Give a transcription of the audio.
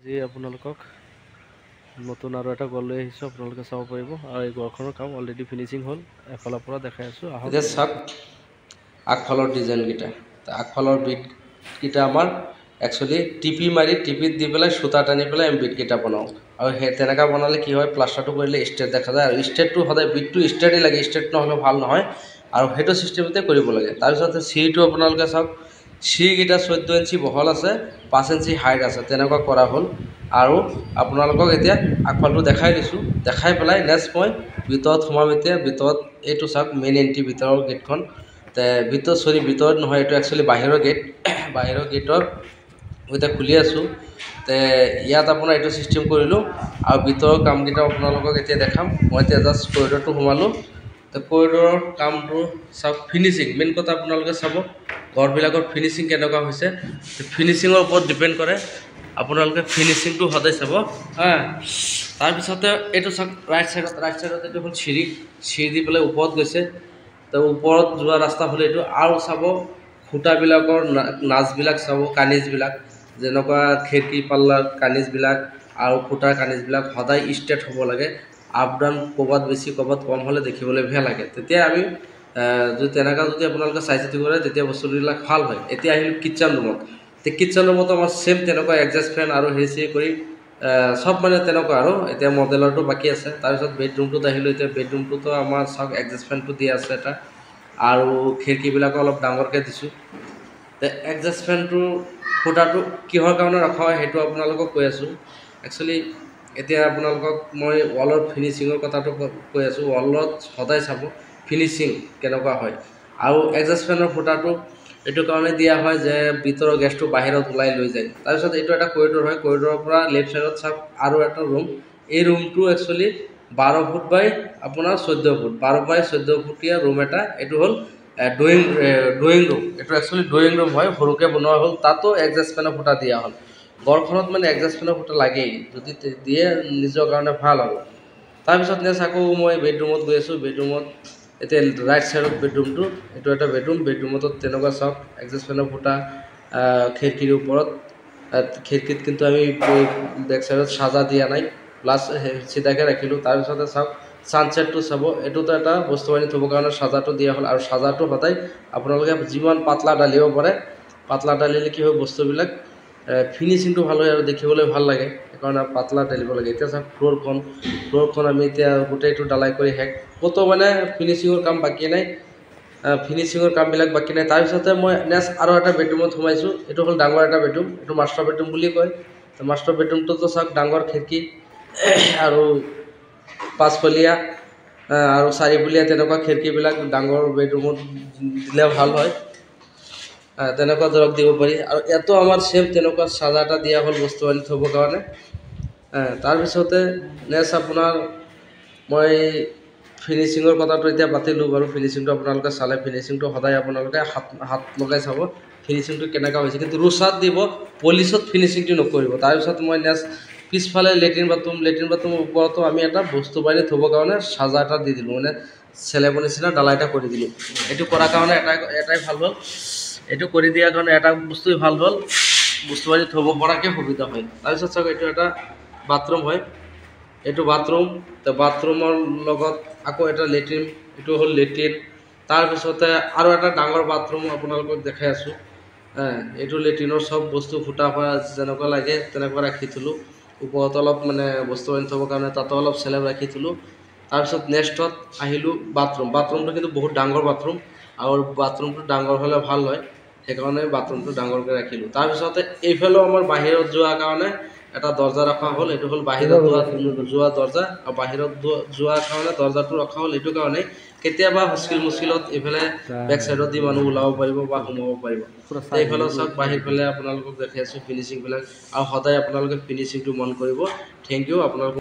আজি আপোনালোকক নতুন আৰু এটা গ'ল লৈ আহিছোঁ, আপোনালোকে চাব পাৰিব। আৰু এই ঘৰখনৰ কাম অলৰেডি ফিনিচিং হ'ল, এফালৰ পৰা দেখাই আছোঁ। এতিয়া চাওক আগফালৰ ডিজাইনকেইটা, আগফালৰ বিটকেইটা আমাৰ একচুৱেলি টিপিত দি পেলাই সূতা টানি পেলাই আমি বিটকেইটা বনাওঁ। আৰু সেই তেনেকুৱা বনালে কি হয়, প্লাষ্টাৰটো কৰিলে ষ্ট্ৰেট দেখা যায়। আৰু ষ্ট্ৰেটটো সদায় বিটটো ষ্ট্ৰেটেই লাগে, ষ্ট্ৰেট নহ'লে ভাল নহয়। আৰু সেইটো ছিষ্টেমতে কৰিব লাগে। তাৰপিছতে চিৰিটো আপোনালোকে চাওক, চিৰিকেইটা 14 ইঞ্চি বহল আছে, 5 ইঞ্চি হাইট আছে, তেনেকুৱা কৰা হ'ল। আৰু আপোনালোকক এতিয়া আগফালটো দেখাই দিছোঁ, দেখাই পেলাই নেক্সট মই ভিতৰত সোমাম। এতিয়া ভিতৰত এইটো চাওক, মেইন এণ্ট্ৰি ভিতৰৰ গেটখন। ভিতৰত নহয়, এইটো একচুৱেলি বাহিৰৰ গেট। বাহিৰৰ গেটৰ এতিয়া খুলি আছোঁ। ইয়াত আপোনাৰ এইটো ছিষ্টেম কৰিলোঁ। আৰু ভিতৰৰ কামকেইটা আপোনালোকক এতিয়া দেখাম। মই এতিয়া জাষ্ট কৰিডৰটো সোমালোঁ। কৰিডৰৰ কামটো চাওক, ফিনিচিং মেইন কথা আপোনালোকে চাব, ঘৰবিলাকৰ ফিনিচিং কেনেকুৱা হৈছে। ফিনিচিঙৰ ওপৰত ডিপেণ্ড কৰে, আপোনালোকে ফিনিচিংটো সদায় চাব। তাৰপিছতে এইটো চাওক, ৰাইট চাইডত এইটো হ'ল চিৰি দি পেলাই ওপৰত গৈছে। তো ওপৰত যোৱা ৰাস্তা হ'লে এইটো। আৰু চাব খুঁটাবিলাকৰ নাচবিলাক চাব, কানিজবিলাক যেনেকুৱা খিৰিকী পাল্লাৰ কানিজবিলাক আৰু খুঁটাৰ কানিজবিলাক সদায় ষ্ট্ৰেট হ'ব লাগে। আপ ডাউন ক'ৰবাত বেছি ক'ৰবাত কম হ'লে দেখিবলৈ বেয়া লাগে। তেতিয়া আমি যদি তেনেকুৱা যদি আপোনালোকে চাই চিতি কৰে, তেতিয়া বস্তুবিলাক ভাল হয়। এতিয়া আহিলোঁ কিটচেন ৰুমত। কিটচেন ৰুমতো আমাৰ ছেম তেনেকুৱা এডজাষ্ট ফেন আৰু হেৰি কৰি চব মানে তেনেকুৱা আৰু। এতিয়া মডেলৰটো বাকী আছে। তাৰপিছত বেডৰুমটোত আহিলোঁ। এতিয়া বেডৰুমটোতো আমাৰ চাওক, এডজাষ্ট ফেনটো দিয়া আছে এটা, আৰু খিৰিকীবিলাকো অলপ ডাঙৰকৈ দিছোঁ। এডজাষ্ট ফেনটোৰ ফুটাটো কিহৰ কাৰণে ৰখা হয় সেইটো আপোনালোকক কৈ আছোঁ। একচুৱেলি এতিয়া আপোনালোকক মই ৱালৰ ফিনিচিঙৰ কথাটো কৈ আছোঁ। ৱালত সদায় চাব ফিনিচিং কেনেকুৱা হয়। আৰু এডজাষ্ট ফেনৰ ফুটাটো এইটো কাৰণে দিয়া হয় যে ভিতৰৰ গেছটো বাহিৰত ওলাই লৈ যায়। তাৰপিছত এইটো এটা কৰিডৰ হয়। কৰিডৰৰ পৰা লেফ্ট ছাইডত চাওক আৰু এটা ৰুম। এই ৰুমটো একচুৱেলি 12 ফুট বাই আপোনাৰ 14 ফুট, 12 বাই 14 ফুটীয়া ৰুম এটা। এইটো হ'ল ড্ৰয়িং ৰুম। এইটো একচুৱেলি ড্ৰয়িং ৰুম হয়, সৰুকৈ বনোৱা হ'ল। তাতো এডজাষ্ট ফেনৰ ফুটা দিয়া হ'ল। ঘৰখনত মানে এডজাষ্ট ফেনৰ ফুটা লাগেই, যদি দিয়ে নিজৰ কাৰণে ভাল আৰু। তাৰপিছত নেক্সট আকৌ মই বেডৰুমত গৈ আছোঁ। বেডৰুমত এতিয়া ৰাইট ছাইডত বেডৰুমটো, এইটো এটা বেডৰুমতো তেনেকুৱা চাওক, এডজাষ্ট ফেনৰ ফুটা খিৰিকীৰ ওপৰত। খিৰিকীত কিন্তু আমি বেক ছাইডত চাজা দিয়া নাই, প্লাছ চিধাকৈ ৰাখিলোঁ। তাৰপিছতে চাওক ছানছেটটো চাব, এইটোতো এটা বস্তু আনি থ'বৰ কাৰণে চাজাটো দিয়া হ'ল। আৰু চাজাটো সদায় আপোনালোকে যিমান পাতলা ঢালিব পাৰে, পাতলা ঢালিলে কি হয়, বস্তুবিলাক ফিনিচিংটো ভাল হয় আৰু দেখিবলৈ ভাল লাগে, সেইকাৰণে পাতলা ঢালিব লাগে। এতিয়া চাওক ফ্ল'ৰখন আমি এতিয়া গোটেইটো ঢালাই কৰি শেষ। ক'তো মানে ফিনিচিঙৰ কাম বাকী নাই, ফিনিচিঙৰ কামবিলাক বাকী নাই। তাৰপিছতে মই নেক্সট আৰু এটা বেডৰুমত সোমাইছোঁ। এইটো হ'ল ডাঙৰ এটা বেডৰুম, এইটো মাষ্টাৰ বেডৰুম বুলি কয়। মাষ্টাৰ বেডৰুমটোতো চাওক, ডাঙৰ খিৰিকী আৰু 5 ফলীয়া আৰু 4 ফলীয়া তেনেকুৱা খিৰিকীবিলাক ডাঙৰ বেডৰুমত দিলে ভাল হয়। তেনেকুৱা ধৰক দিব পাৰি। আৰু ইয়াতো আমাৰ ছেম তেনেকুৱা চাজা এটা দিয়া হ'ল বস্তু আনি থ'বৰ কাৰণে। তাৰপিছতে নেক্সট আপোনাৰ মই ফিনিচিঙৰ কথাটো এতিয়া পাতিলোঁ বাৰু। ফিনিচিংটো আপোনালোকে চালে, ফিনিচিংটো সদায় আপোনালোকে হাত লগাই চাব ফিনিচিংটো কেনেকুৱা হৈছে। কিন্তু ৰুচাত দিব, পলিচত ফিনিচিংটো নকৰিব। তাৰপিছত মই নেক্সট পিছফালে লেট্ৰিন বাথৰুমৰ ওপৰতো আমি এটা বস্তু বাহিনী থ'বৰ কাৰণে চাজা এটা দি দিলোঁ, মানে চেলেবৰ নিচিনা ডালা এটা কৰি দিলোঁ। এইটো কৰাৰ কাৰণে এটাই ভাল হ'ল, এইটো কৰি দিয়াৰ কাৰণে এটা বস্তুৱেই ভাল হ'ল, বস্তু বাহিনী থ'ব পৰাকৈ সুবিধা হয়। তাৰপিছত চাওক, এইটো এটা বাথৰুম হয়। এইটো বাথৰুমৰ লগত আকৌ এটা লেট্ৰিন, এইটো হ'ল লেট্ৰিন। তাৰপিছতে আৰু এটা ডাঙৰ বাথৰুম আপোনালোকক দেখাই আছোঁ। এইটো লেট্ৰিনৰ চব বস্তু ফুটা যেনেকুৱা লাগে তেনেকুৱা ৰাখি থ'লোঁ। ওপৰত অলপ মানে বস্তু আনি থ'বৰ কাৰণে তাতো অলপ চেলেব ৰাখি থ'লোঁ। তাৰপিছত নেক্সটত আহিলোঁ বাথৰুমটো কিন্তু বহুত ডাঙৰ বাথৰুম, আৰু বাথৰুমটো ডাঙৰ হ'লে ভাল হয়, সেইকাৰণে বাথৰুমটো ডাঙৰকৈ ৰাখিলোঁ। তাৰপিছতে এইফালেও আমাৰ বাহিৰত যোৱাৰ কাৰণে এটা দৰ্জা ৰখা হ'ল। এইটো হ'ল বাহিৰত যোৱা দৰ্জা। আৰু বাহিৰত যোৱাৰ কাৰণে দৰ্জাটো ৰখা হ'ল এইটো কাৰণেই, কেতিয়াবা মুস্কিলত এইফালে বেক ছাইডত দি মানুহ ওলাব পাৰিব বা সোমাব পাৰিব। এইফালে চাওক, বাহিৰফালে আপোনালোকক দেখাই আছোঁ ফিনিচিংবিলাক। আৰু সদায় আপোনালোকে ফিনিচিংটো মন কৰিব। থেংক ইউ আপোনালোকক।